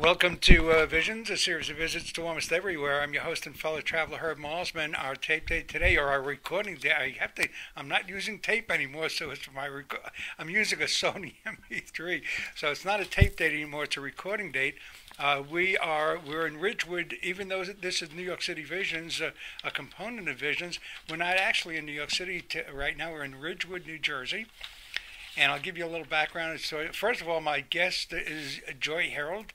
Welcome to Visions, a series of visits to almost everywhere. I'm your host and fellow traveler, Herb Malsman. Our tape day today, or our recording day, I'm not using tape anymore, so it's I'm using a Sony MP3. So it's not a tape date anymore, it's a recording date. We're in Ridgewood, even though this is New York City Visions, a component of Visions. We're not actually in New York City right now. We're in Ridgewood, New Jersey. And I'll give you a little background. So first of all, my guest is Joy Herald.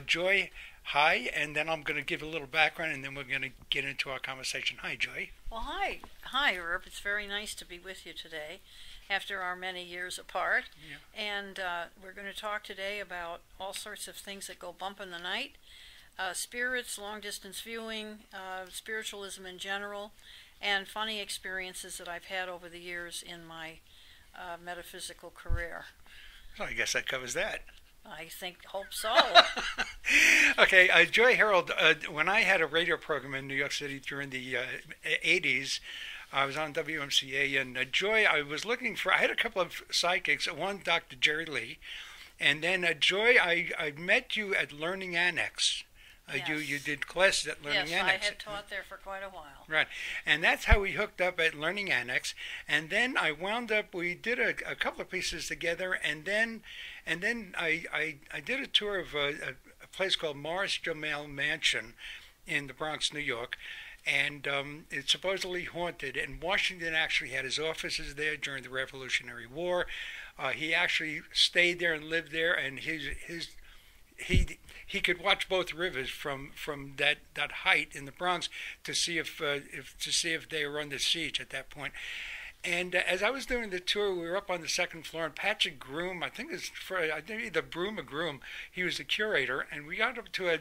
Joy, hi, and then I'm going to give a little background, and then we're going to get into our conversation. Hi, Joy. Well, hi, Herb. It's very nice to be with you today after our many years apart. Yeah. And we're going to talk today about all sorts of things that go bump in the night, spirits, long-distance viewing, spiritualism in general, and funny experiences that I've had over the years in my metaphysical career. Well, I guess that covers that. Hope so. Okay, Joy Herald, when I had a radio program in New York City during the 80s, I was on WMCA, and Joy, I had a couple of psychics, one Dr. Jerry Lee, and then Joy, I met you at Learning Annex. Yes. You did classes at Learning Annex. Yes, I had taught there for quite a while. Right, and that's how we hooked up at Learning Annex. And then I wound up. We did a couple of pieces together, and then I did a tour of a place called Morris-Jumel Mansion in the Bronx, New York, and it's supposedly haunted. And Washington actually had his offices there during the Revolutionary War. He actually stayed there and lived there, and he could watch both rivers from that height in the Bronx to see if they were under siege at that point. And as I was doing the tour, we were up on the second floor, and Patrick Groom, I think either Broom or Groom, he was the curator, and we got up to a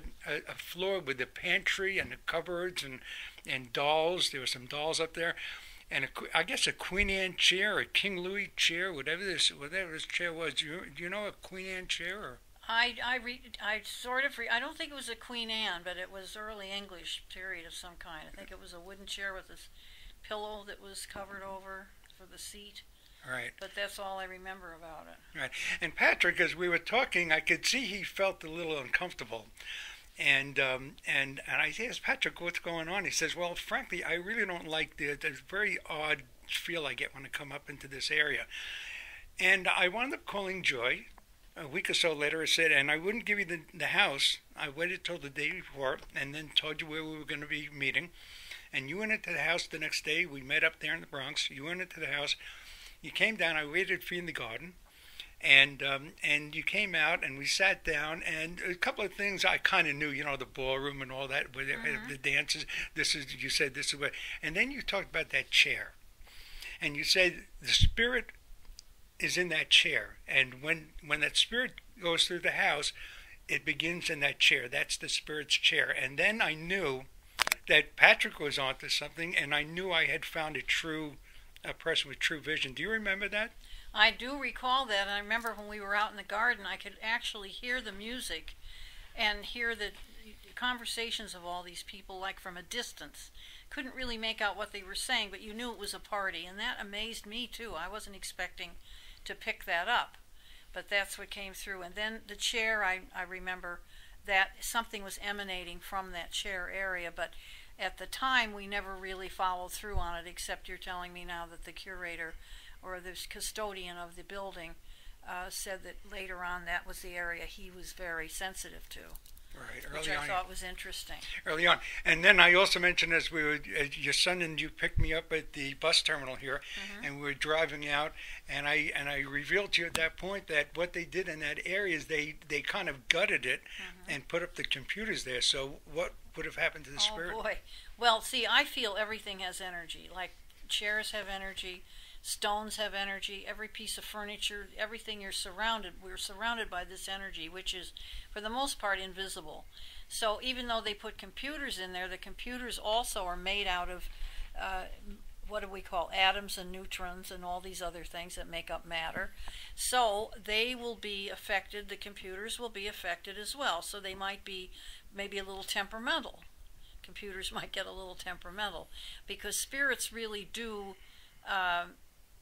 floor with the pantry and the cupboards and dolls. There were some dolls up there, and I guess a Queen Anne chair, a King Louis chair, whatever this chair was. Do you know a Queen Anne chair? Or? I don't think it was a Queen Anne, but it was early English period of some kind. I think it was a wooden chair with this pillow that was covered over for the seat. Right. But that's all I remember about it. Right. And Patrick, as we were talking, I could see he felt a little uncomfortable. And I asked Patrick, what's going on? He says, well, frankly, I really don't like the very odd feel I get when I come up into this area. And I wound up calling Joy. A week or so later, I said, and I wouldn't give you the house. I waited till the day before and then told you where we were going to be meeting. And you went into the house the next day. We met up there in the Bronx. You went into the house. You came down. I waited for you in the garden. And you came out, and we sat down. And a couple of things I kind of knew, the ballroom and all that, where they had the dances. You said this is what. And then you talked about that chair. And you said the spirit is in that chair, and when that spirit goes through the house, it begins in that chair. That's the spirit's chair. And then I knew that Patrick was onto something, and I knew I had found a person with true vision. Do you remember that? I do recall that, and I remember when we were out in the garden, I could actually hear the music and hear the conversations of all these people, like from a distance. Couldn't really make out what they were saying, but you knew it was a party, and that amazed me too. I wasn't expecting to pick that up, but that's what came through. And then the chair, I remember that something was emanating from that chair area, but at the time we never really followed through on it, except you're telling me now that the curator or the custodian of the building said that later on that was the area he was very sensitive to. Right, which I thought was interesting. Early on. And then I also mentioned as your son and you picked me up at the bus terminal here, and we were driving out, and I revealed to you at that point that what they did in that area is they kind of gutted it and put up the computers there. So what would have happened to the spirit? Oh boy. Well, see, I feel everything has energy. Like chairs have energy, stones have energy, every piece of furniture, everything we're surrounded by this energy, which is, for the most part, invisible. So even though they put computers in there, the computers also are made out of, what do we call, atoms and neutrons and all these other things that make up matter. So they will be affected, the computers will be affected as well. So they might be maybe a little temperamental. Computers might get a little temperamental, because spirits really do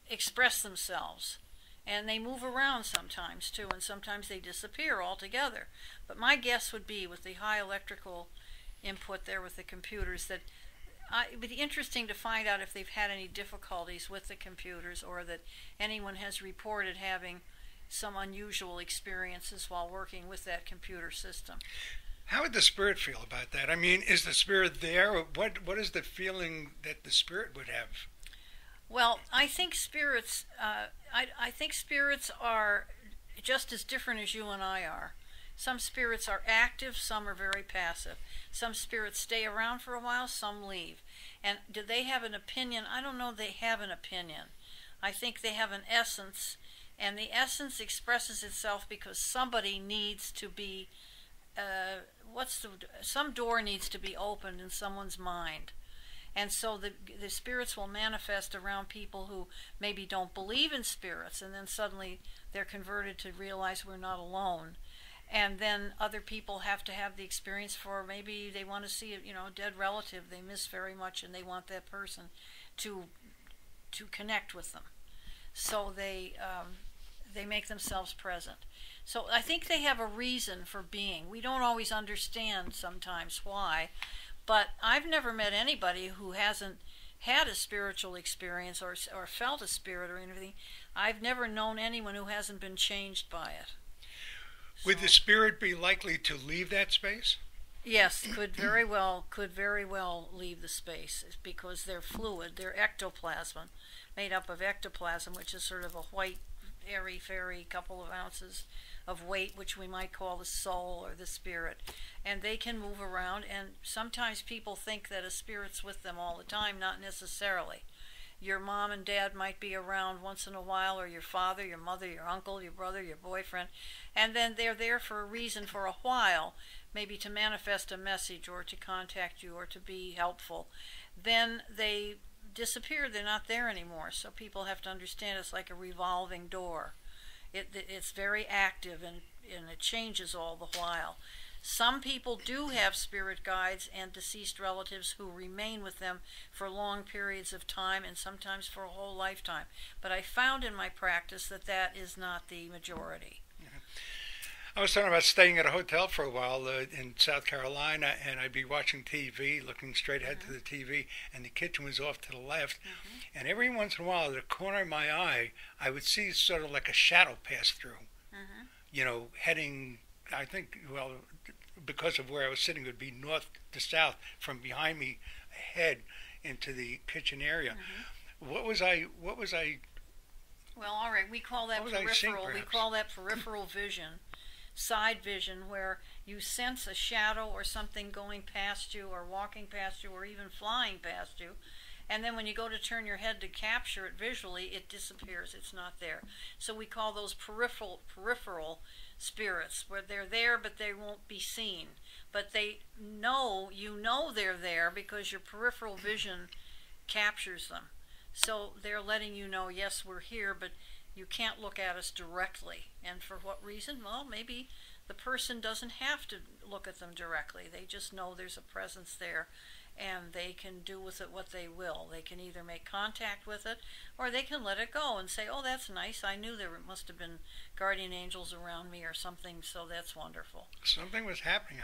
express themselves And they move around sometimes too, and sometimes they disappear altogether. But my guess would be, with the high electrical input there with the computers, that it would be interesting to find out if they've had any difficulties with the computers, or that anyone has reported having some unusual experiences while working with that computer system. How would the spirit feel about that? I mean, is the spirit there? Or what is the feeling that the spirit would have? Well, I think spirits. I think spirits are just as different as you and I are. Some spirits are active, some are very passive. Some spirits stay around for a while, some leave. And do they have an opinion? I don't know they have an opinion. I think they have an essence, and the essence expresses itself because somebody needs to be, some door needs to be opened in someone's mind. And so the spirits will manifest around people who maybe don't believe in spirits, and then suddenly they're converted to realize we're not alone. And then other people have to have the experience for, maybe they want to see a dead relative they miss very much, and they want that person to connect with them. So they make themselves present. So I think they have a reason for being. We don't always understand sometimes why, but I've never met anybody who hasn't had a spiritual experience or felt a spirit or anything. I've never known anyone who hasn't been changed by it. Would the spirit be likely to leave that space? Yes, could very well leave the space, because they're fluid. They're ectoplasm, made up of ectoplasm, which is sort of a white, airy-fairy couple of ounces of weight, which we might call the soul or the spirit. And they can move around, and sometimes people think that a spirit's with them all the time, not necessarily. Your mom and dad might be around once in a while, or your father, your mother, your uncle, your brother, your boyfriend, and then they're there for a reason for a while, maybe to manifest a message or to contact you or to be helpful. Then they disappear, they're not there anymore. So people have to understand it's like a revolving door. It's very active, and it changes all the while. Some people do have spirit guides and deceased relatives who remain with them for long periods of time, and sometimes for a whole lifetime. But I found in my practice that is not the majority. I was talking about staying at a hotel for a while in South Carolina, and I'd be watching TV, looking straight ahead to the TV, and the kitchen was off to the left. And every once in a while, at the corner of my eye, I would see sort of like a shadow pass through, heading, I think, well, because of where I was sitting, it would be north to south from behind me, ahead into the kitchen area. What was I? Well, all right, we call that peripheral. We call that peripheral vision, side vision, where you sense a shadow or something going past you, or walking past you, or even flying past you. And then when you go to turn your head to capture it visually, it disappears. It's not there. So we call those peripheral spirits, where they're there but they won't be seen. But you know they're there because your peripheral vision captures them. So they're letting you know, yes, we're here, but you can't look at us directly. And for what reason? Well, maybe the person doesn't have to look at them directly. They just know there's a presence there, and they can do with it what they will. They can either make contact with it, or they can let it go and say, oh, that's nice. I knew there must have been guardian angels around me or something, so that's wonderful. Something was happening.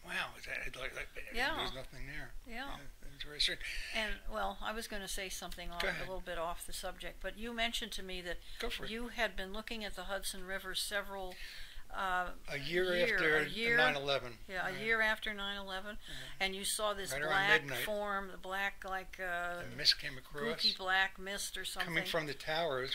Wow, there's nothing there. Yeah. It's very strange. And, well, I was going to say something a little bit off the subject, but you mentioned to me that you had been looking at the Hudson River several a year after 9/11. Yeah, a year after 9/11, and you saw this black form, the black the mist came across, spooky black mist or something, coming from the towers,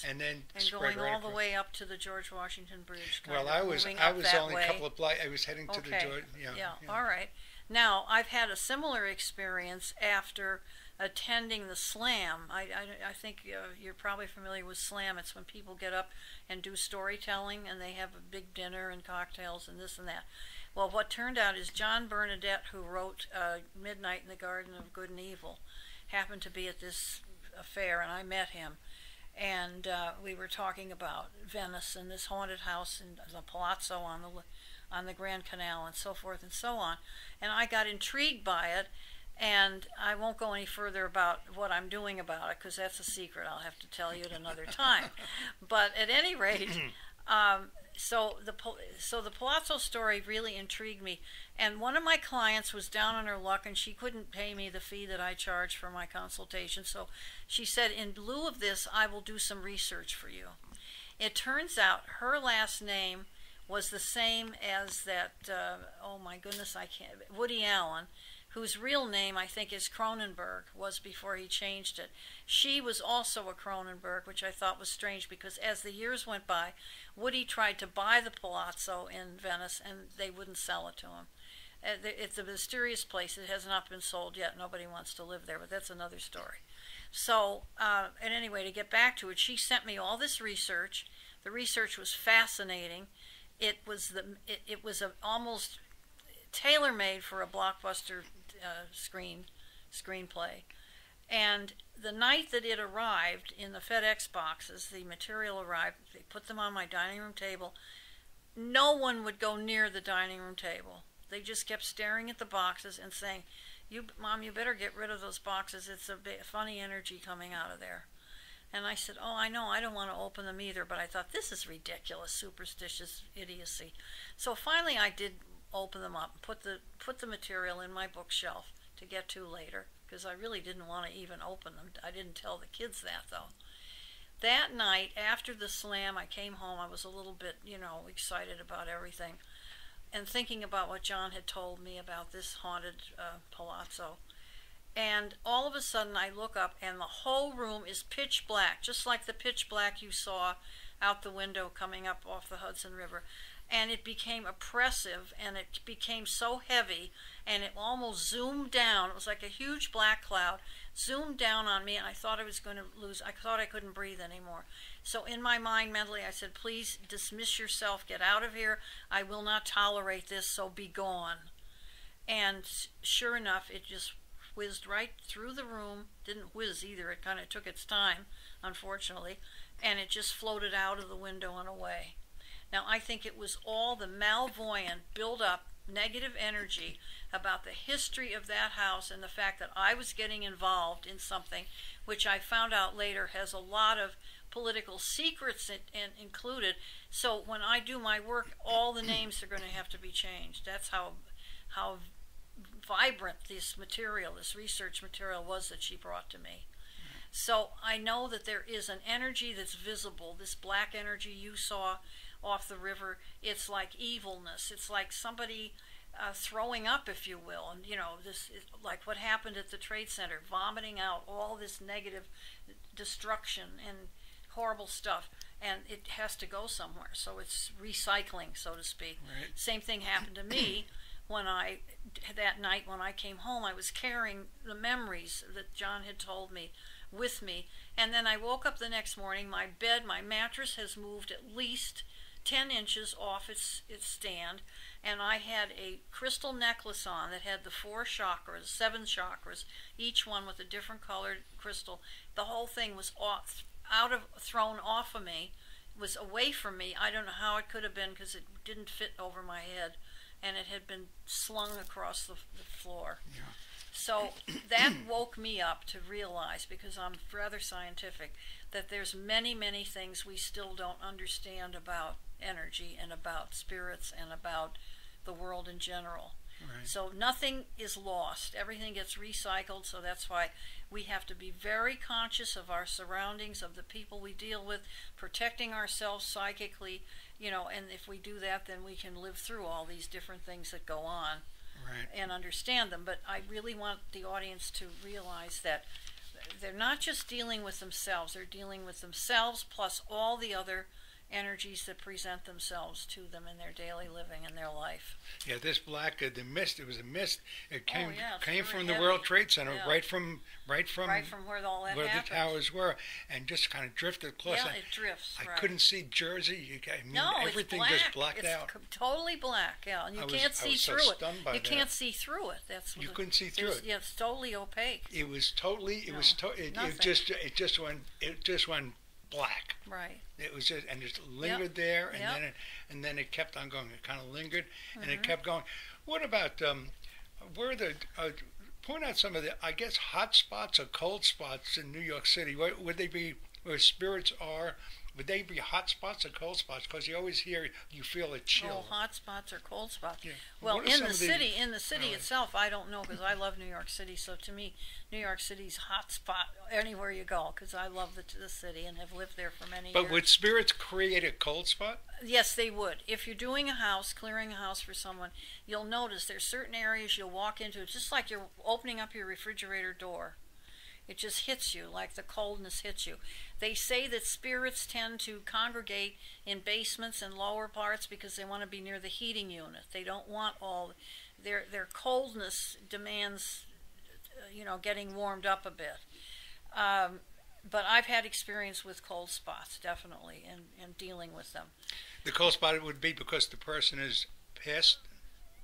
and then going right all the way up to the George Washington Bridge. Well, I was only a couple of blocks. I was heading to the George. Yeah. All right. Now I've had a similar experience after attending the slam. I think you're probably familiar with slam. It's when people get up and do storytelling, and they have a big dinner and cocktails and this and that. Well, what turned out is John Bernadette, who wrote Midnight in the Garden of Good and Evil, happened to be at this affair, and I met him. And we were talking about Venice and this haunted house in the Palazzo on the Grand Canal and so forth and so on. And I got intrigued by it. And I won't go any further about what I'm doing about it because that's a secret. I'll have to tell you at another time. But at any rate, so the Palazzo Story really intrigued me. And one of my clients was down on her luck, and she couldn't pay me the fee that I charge for my consultation. So she said, in lieu of this, I will do some research for you. It turns out her last name was the same as that, oh my goodness, Woody Allen, whose real name I think is Cronenberg, was before he changed it. She was also a Cronenberg, which I thought was strange because as the years went by, Woody tried to buy the Palazzo in Venice and they wouldn't sell it to him. It's a mysterious place. It has not been sold yet. Nobody wants to live there, but that's another story. So, and anyway, to get back to it, she sent me all this research. The research was fascinating. It was almost tailor-made for a blockbuster screenplay. And the night that it arrived in the FedEx boxes, the material arrived, they put them on my dining room table. No one would go near the dining room table. They just kept staring at the boxes and saying, Mom, you better get rid of those boxes. It's a funny energy coming out of there. And I said, oh, I know, I don't want to open them either, but I thought, this is ridiculous, superstitious idiocy. So finally I did open them up, put the material in my bookshelf to get to later, because I really didn't want to even open them. I didn't tell the kids that, though. That night, after the slam, I came home. I was a little bit, excited about everything, and thinking about what John had told me about this haunted palazzo. And all of a sudden, I look up, and the whole room is pitch black, just like the pitch black you saw out the window coming up off the Hudson River. And it became oppressive, and it became so heavy, and it almost zoomed down. It was like a huge black cloud, zoomed down on me, and I thought I was going to lose. I thought I couldn't breathe anymore. So in my mind, mentally, I said, please dismiss yourself, get out of here. I will not tolerate this, so be gone. And sure enough, it just whizzed right through the room. Didn't whiz either. It kind of took its time, unfortunately, and it just floated out of the window and away. Now, I think it was all the malvoyant, build-up, negative energy about the history of that house and the fact that I was getting involved in something which I found out later has a lot of political secrets included. So when I do my work, all the names are going to have to be changed. That's how vibrant this material, this research material was that she brought to me. So I know that there is an energy that's visible, this black energy you saw off the river. It's like evilness. It's like somebody throwing up, if you will. And, this is like what happened at the Trade Center, vomiting out all this negative destruction and horrible stuff. And it has to go somewhere. So it's recycling, so to speak. Right. Same thing happened to me that night when I came home. I was carrying the memories that John had told me with me. And then I woke up the next morning. My bed, my mattress has moved at least 10 inches off its stand, and I had a crystal necklace on that had the 7 chakras, each one with a different colored crystal. The whole thing was thrown off of me, was away from me. I don't know how it could have been because it didn't fit over my head, and it had been slung across the floor. Yeah. So that woke me up to realize, because I'm rather scientific, that there's many, many things we still don't understand about energy and about spirits and about the world in general. Right. So nothing is lost. Everything gets recycled, so that's why we have to be very conscious of our surroundings, of the people we deal with, protecting ourselves psychically, and if we do that, then we can live through all these different things that go on. Right. And understand them. But I really want the audience to realize that they're not just dealing with themselves, they're dealing with themselves plus all the other energies that present themselves to them in their daily living and their life. Yeah, this black, the mist, it was a mist. It came from the heavy. World Trade Center, right from where all that where happened. the towers were, and just kind of drifted close. Yeah, it drifts. I couldn't see Jersey. Everything it's black. just blacked out. It's totally black. Yeah, and you can't see through it. You can't see through it. You couldn't see through it. Yeah, it's totally opaque. It was totally. It just went black. Right. It was just, and it lingered there, and then it kept on going. It kind of lingered, and it kept going. What about were the point out some of the, I guess, hot spots or cold spots in New York City. Would they be where spirits are? Would they be hot spots or cold spots? Because you always hear, you feel a chill. Oh, hot spots or cold spots. Yeah. Well, in the city, Really? itself, I don't know, because I love New York City. So to me, New York City's hot spot anywhere you go, because I love the city and have lived there for many years. But would spirits create a cold spot? Yes, they would. If you're doing a house, clearing a house for someone, you'll notice there's certain areas you'll walk into. It's just like you're opening up your refrigerator door. It just hits you, like the coldness hits you. They say that spirits tend to congregate in basements and lower parts because they want to be near the heating unit. They don't want all their coldness demands, getting warmed up a bit. But I've had experience with cold spots, definitely, and dealing with them. The cold spot would be because the person is passed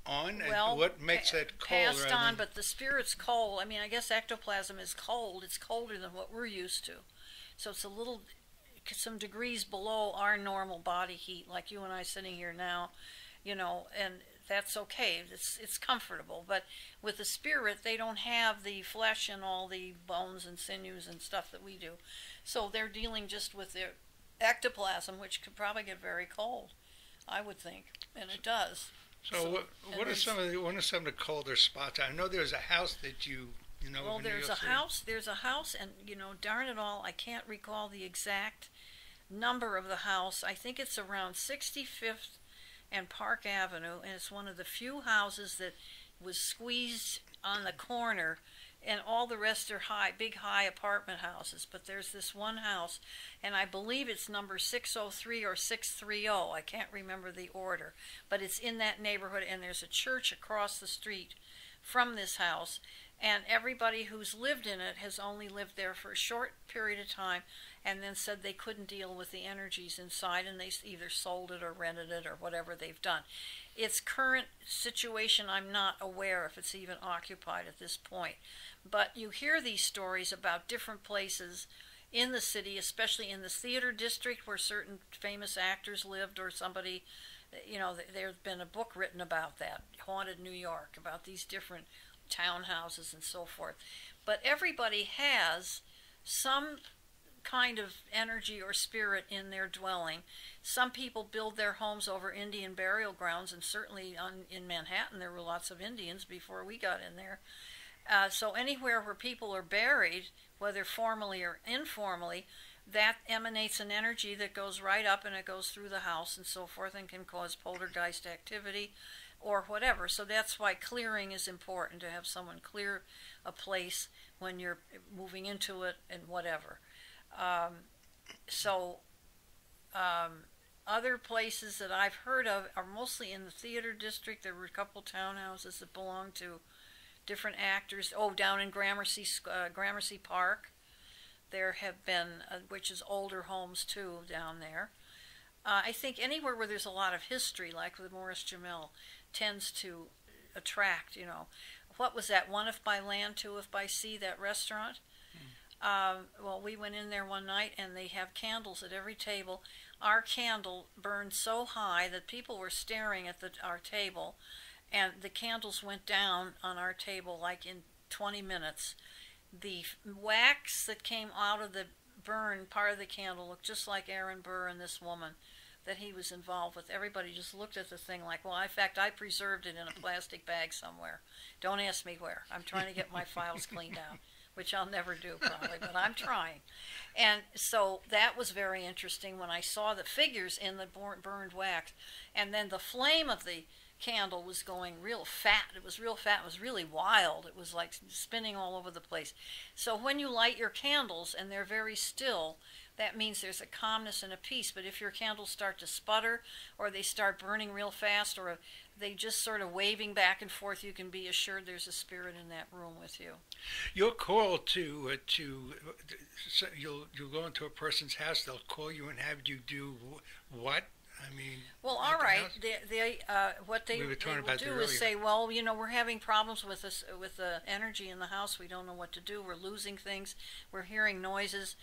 on? Well, and what makes that cold? Passed on, but the spirit's cold. I mean, I guess ectoplasm is cold. It's colder than what we're used to. So it's some degrees below our normal body heat, like you and I sitting here now, and that's okay. It's comfortable. But with the spirit, they don't have the flesh and all the bones and sinews and stuff that we do. So they're dealing just with their ectoplasm, which could probably get very cold, I would think, and it does. So what are some of the colder spots? I know there's a house that you know. Well, there's a house, and darn it all, I can't recall the exact number of the house. I think it's around 65th and Park Avenue, and it's one of the few houses that was squeezed on the corner, and all the rest are big high apartment houses. But there's this one house, and I believe it's number 603 or 630. I can't remember the order, but it's in that neighborhood, and there's a church across the street from this house, and everybody who's lived in it has only lived there for a short period of time, and then said they couldn't deal with the energies inside, and they either sold it or rented it or whatever they've done. Its current situation, I'm not aware if it's even occupied at this point. But you hear these stories about different places in the city, especially in the theater district where certain famous actors lived, or somebody, there's been a book written about that, Haunted New York, about these different townhouses and so forth. But everybody has some kind of energy or spirit in their dwelling. Some people build their homes over Indian burial grounds, and certainly in Manhattan there were lots of Indians before we got in there. So anywhere where people are buried, whether formally or informally, that emanates an energy that goes right up and it goes through the house and so forth, and can cause poltergeist activity or whatever. So that's why clearing is important, to have someone clear a place when you're moving into it and whatever. Other places that I've heard of are mostly in the theater district. There were a couple townhouses that belonged to different actors. Down in Gramercy Park, there have been, which is older homes too down there. I think anywhere where there's a lot of history, like with Morris-Jumel, tends to attract, What was that? One if by land, two if by sea, that restaurant? Well, we went in there one night, and they have candles at every table. Our candle burned so high that people were staring at our table, and the candles went down on our table like in 20 minutes. The wax that came out of the burn part of the candle looked just like Aaron Burr and this woman that he was involved with. Everybody just looked at the thing like, well, in fact, I preserved it in a plastic bag somewhere. Don't ask me where. I'm trying to get my files cleaned out, which I'll never do probably, but I'm trying. And so that was very interesting when I saw the figures in the burned wax, and then the flame of the candle was going real fat. It was real fat. It was really wild. It was like spinning all over the place. So when you light your candles and they're very still, that means there's a calmness and a peace. But if your candles start to sputter, or they start burning real fast, or they just sort of waving back and forth, you can be assured there's a spirit in that room with you. You're called to you'll go into a person's house. They'll call you and have you do what? I mean, well, all right. What they will do is say, well, we're having problems with the energy in the house. We don't know what to do. We're losing things. We're hearing noises.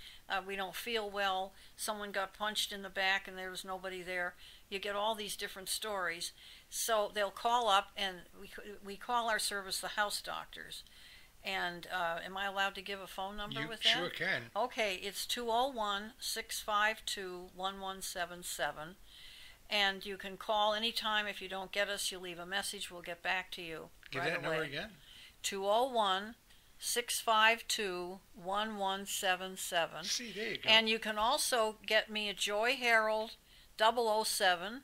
We don't feel well. Someone got punched in the back and there was nobody there. You get all these different stories. So they'll call up, and we call our service the house doctors. And am I allowed to give a phone number You with that? sure can. Okay, it's 201-652-1177. And you can call anytime. If you don't get us, you leave a message. We'll get back to you Give right that away. number again. 201-652-1177. See, there you go. And you can also get me a Joy Herald 007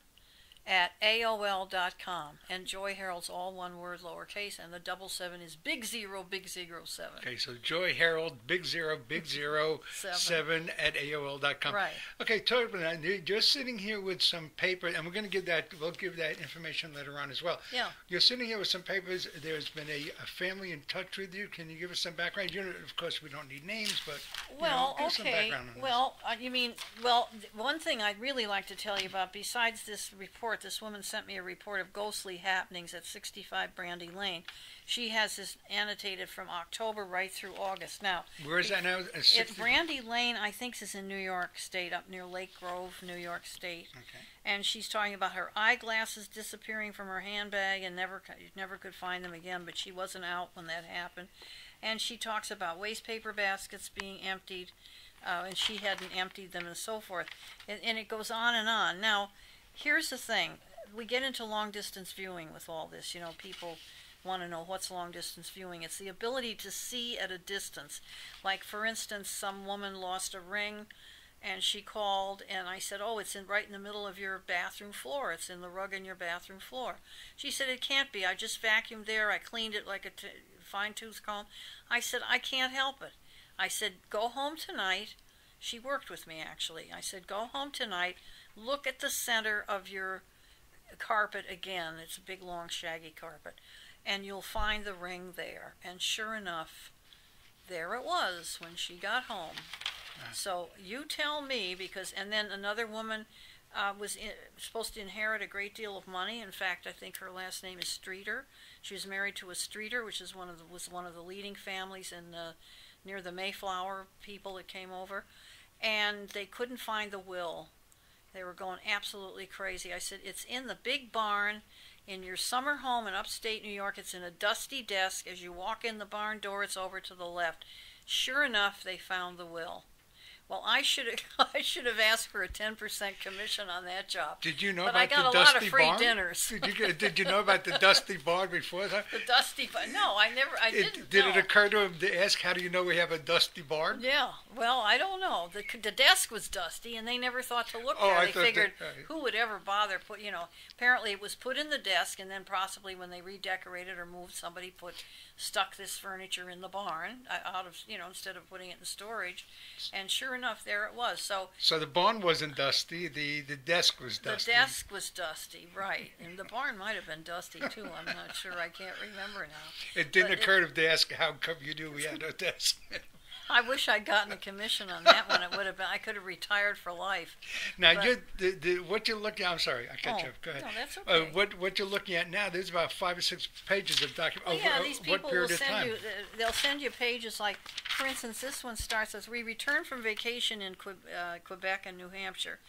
at AOL.com. And Joy Herald's all one word, lowercase, and the 77 is big 0, big 07. Okay, so Joy Herald, big 0, big 07 at AOL.com. Right. Okay, talk about that. You're sitting here with some paper, and we'll give that information later on as well. Yeah. You're sitting here with some papers. There's been a family in touch with you. Can you give us some background? Of course, we don't need names, but give us some background on this. Well, one thing I'd really like to tell you about, besides this report, this woman sent me a report of ghostly happenings at 65 Brandi Lane. She has this annotated from October right through August. Now, where is that now? It's Brandi Lane, I think, is in New York State, up near Lake Grove, New York State. Okay. And she's talking about her eyeglasses disappearing from her handbag and never could find them again, but she wasn't out when that happened. And she talks about waste paper baskets being emptied, and she hadn't emptied them and so forth. And it goes on and on. Now, here's the thing. We get into long-distance viewing with all this. People want to know what's long-distance viewing. It's the ability to see at a distance. Like, for instance, some woman lost a ring, and she called, and I said, oh, it's right in the middle of your bathroom floor. It's in the rug in your bathroom floor. She said, it can't be. I just vacuumed there. I cleaned it like a fine-tooth comb. I said, I can't help it. I said, go home tonight. She worked with me, actually. I said, go home tonight. Look at the center of your carpet again. It's a big, long, shaggy carpet. And you'll find the ring there. And sure enough, there it was when she got home. So you tell me, and then another woman was supposed to inherit a great deal of money. In fact, I think her last name is Streeter. She was married to a Streeter, which is one of the leading families in near the Mayflower people that came over. And they couldn't find the will. They were going absolutely crazy. I said, it's in the big barn in your summer home in upstate New York. It's in a dusty desk. As you walk in the barn door, it's over to the left. Sure enough, they found the will. Well, I should have asked for a 10% commission on that job. Did you know but about the dusty barn? But I got a lot of free dinners. Did you know about the dusty barn before that? The dusty barn? No, I didn't. Did it occur to him to ask, how do you know we have a dusty barn? Yeah, well, I don't know. The desk was dusty, and they never thought to look there. They figured, who would ever bother apparently it was put in the desk, and then possibly when they redecorated or moved, somebody stuck this furniture in the barn instead of putting it in storage. And sure enough, there it was. So the barn wasn't dusty. The desk was dusty. The desk was dusty, right? And the barn might have been dusty too. I'm not sure. I can't remember now. It didn't occur to him to ask, how come you knew we had no desk? I wish I'd gotten a commission on that one. It would have been. I could have retired for life. Now, what you're looking at, I'm sorry, I cut you off. Go ahead. No, that's okay. What you're looking at now, there's about 5 or 6 pages of document. These people will send you. They'll send you pages like, for instance, this one starts as, we returned from vacation in Quebec and New Hampshire.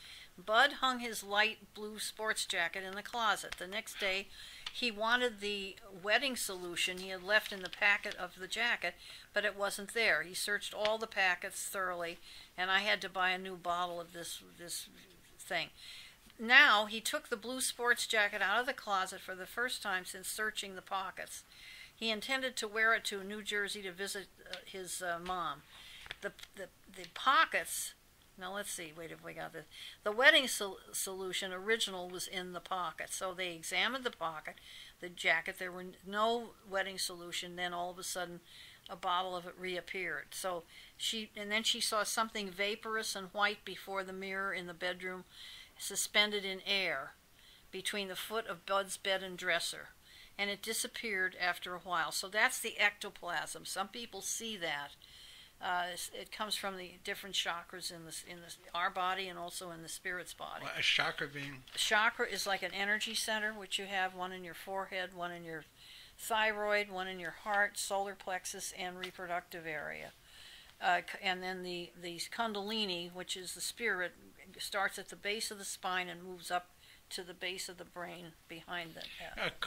Bud hung his light blue sports jacket in the closet. The next day, he wanted the wedding solution he had left in the packet of the jacket, but it wasn't there. He searched all the packets thoroughly, and I had to buy a new bottle of this thing. Now, he took the blue sports jacket out of the closet for the first time since searching the pockets. He intended to wear it to New Jersey to visit his mom. The pockets... Now, let's see. Wait, if we got this. The wedding solution original was in the pocket. So they examined the pocket, the jacket. There were no wedding solution. Then all of a sudden, a bottle of it reappeared. So then she saw something vaporous and white before the mirror in the bedroom, suspended in air between the foot of Bud's bed and dresser. And it disappeared after a while. So that's the ectoplasm. Some people see that. It comes from the different chakras in our body and also in the spirit's body. Well, a chakra being? Chakra is like an energy center, which you have one in your forehead, one in your thyroid, one in your heart, solar plexus, and reproductive area. And then the Kundalini, which is the spirit, starts at the base of the spine and moves up to the base of the brain behind the neck.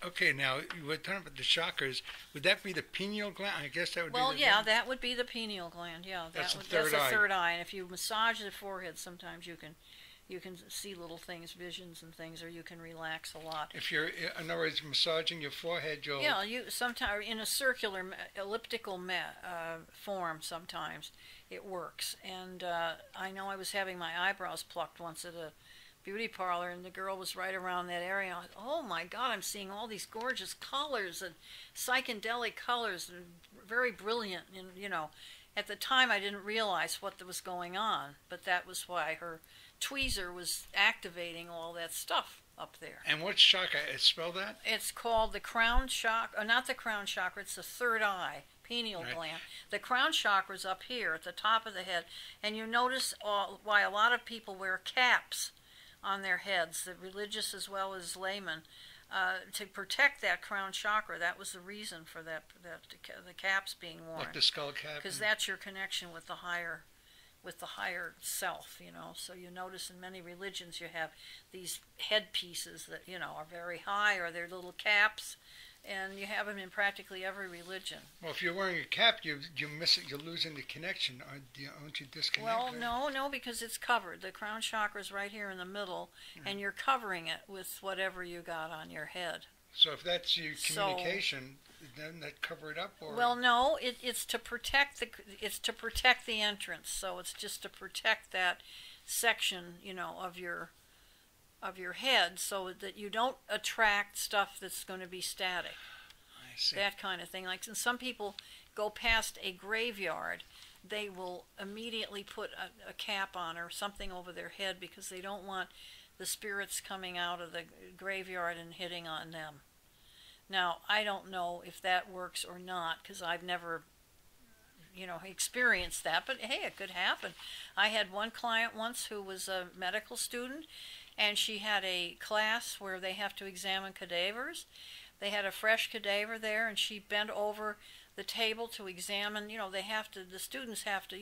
Okay, now you were talking about the chakras. Would that be the pineal gland? I guess that would be Well, yeah, that would be the pineal gland. Yeah, that's the third eye. And if you massage the forehead, sometimes you can see little things, visions and things, or you can relax a lot. If you're, in other words, massaging your forehead, you'll... Yeah, you sometimes in a circular, elliptical form. Sometimes it works. And I know I was having my eyebrows plucked once at a beauty parlor, and the girl was right around that area. I thought, oh my God, I'm seeing all these gorgeous colors and psychedelic colors, and very brilliant. And at the time I didn't realize what was going on, but that was why her tweezer was activating all that stuff up there. And what chakra? Spell that? It's called the crown chakra, not the crown chakra, it's the third eye, pineal gland. The crown chakra is up here at the top of the head, and you notice why a lot of people wear caps on their heads, the religious as well as laymen, to protect that crown chakra. That was the reason for the caps being worn. Like the skull cap? Because that's your connection with the higher self, So you notice in many religions you have these headpieces that, are very high, or they're little caps, and you have them in practically every religion. Well, if you're wearing a cap, you miss it. You're losing the connection. Aren't you disconnected? Well, no, because it's covered. The crown chakra is right here in the middle, and you're covering it with whatever you got on your head. So if that's your communication, then that cover it up, or... Well, no, it's to protect the entrance. So it's just to protect that section, of your head, so that you don't attract stuff that's going to be static. I see. That kind of thing. Like, when some people go past a graveyard, they will immediately put a cap on or something over their head because they don't want the spirits coming out of the graveyard and hitting on them. Now, I don't know if that works or not, because I've never, experienced that, but hey, it could happen. I had one client once who was a medical student, and she had a class where they have to examine cadavers. They had a fresh cadaver there, and she bent over the table to examine, the students have to,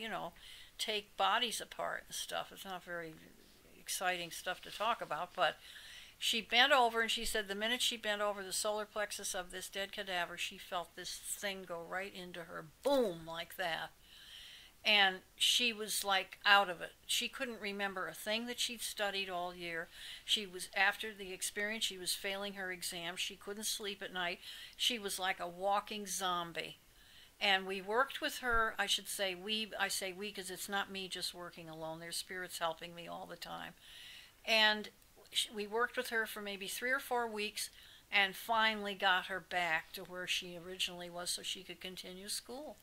take bodies apart and stuff. It's not very exciting stuff to talk about, but she bent over, and she said the minute she bent over the solar plexus of this dead cadaver, she felt this thing go right into her, boom, like that. And she was like out of it. She couldn't remember a thing that she'd studied all year. After the experience, she was failing her exam. She couldn't sleep at night. She was like a walking zombie. And we worked with her. I say we because it's not me just working alone. There's spirits helping me all the time. And we worked with her for maybe 3 or 4 weeks, and finally got her back to where she originally was so she could continue school.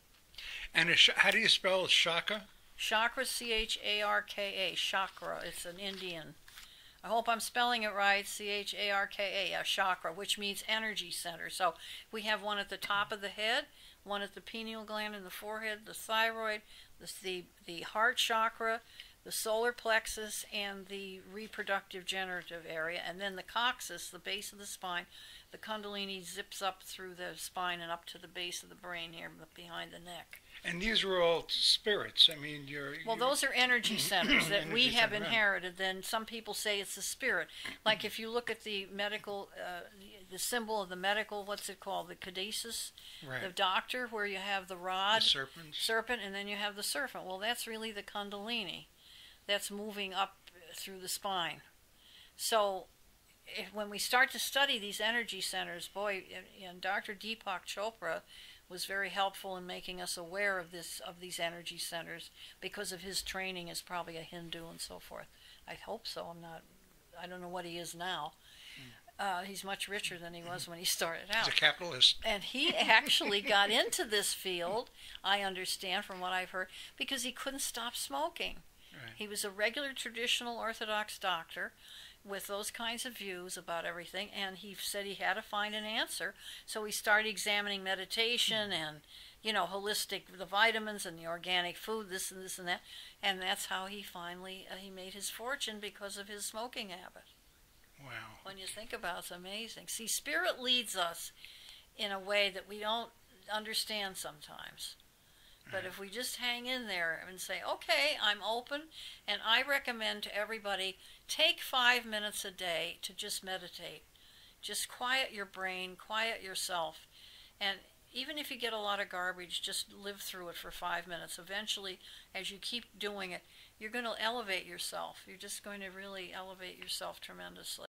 And how do you spell chakra? Chakra, C-H-A-R-K-A, chakra. It's an Indian. I hope I'm spelling it right, C-H-A-R-K-A, chakra, which means energy center. So we have one at the top of the head, one at the pineal gland in the forehead, the thyroid, the heart chakra, the solar plexus, and the reproductive generative area, and then the coccyx, the base of the spine. The Kundalini zips up through the spine and up to the base of the brain here behind the neck. And these are all spirits. I mean, those are energy centers that we have inherited. Then some people say it's a spirit. Like if you look at the medical, the symbol of the medical, what's it called? The caduceus, the doctor, where you have the rod, the serpent, and then you have the serpent. Well, that's really the Kundalini. That's moving up through the spine. So when we start to study these energy centers, boy, and Dr. Deepak Chopra was very helpful in making us aware of these energy centers because of his training as probably a Hindu and so forth. I hope so. I don't know what he is now. He's much richer than he was when he started out. He's a capitalist. And he actually got into this field, I understand from what I've heard, because he couldn't stop smoking. Right. He was a regular traditional Orthodox doctor with those kinds of views about everything, and he said he had to find an answer. So he started examining meditation and, holistic, the vitamins and the organic food, this and that. And that's how he finally, he made his fortune because of his smoking habit. Wow. When you think about it, it's amazing. See, spirit leads us in a way that we don't understand sometimes. But if we just hang in there and say, okay, I'm open, and I recommend to everybody, take 5 minutes a day to just meditate. Just quiet your brain, quiet yourself. And even if you get a lot of garbage, just live through it for 5 minutes. Eventually, as you keep doing it, you're going to elevate yourself. You're just going to really elevate yourself tremendously.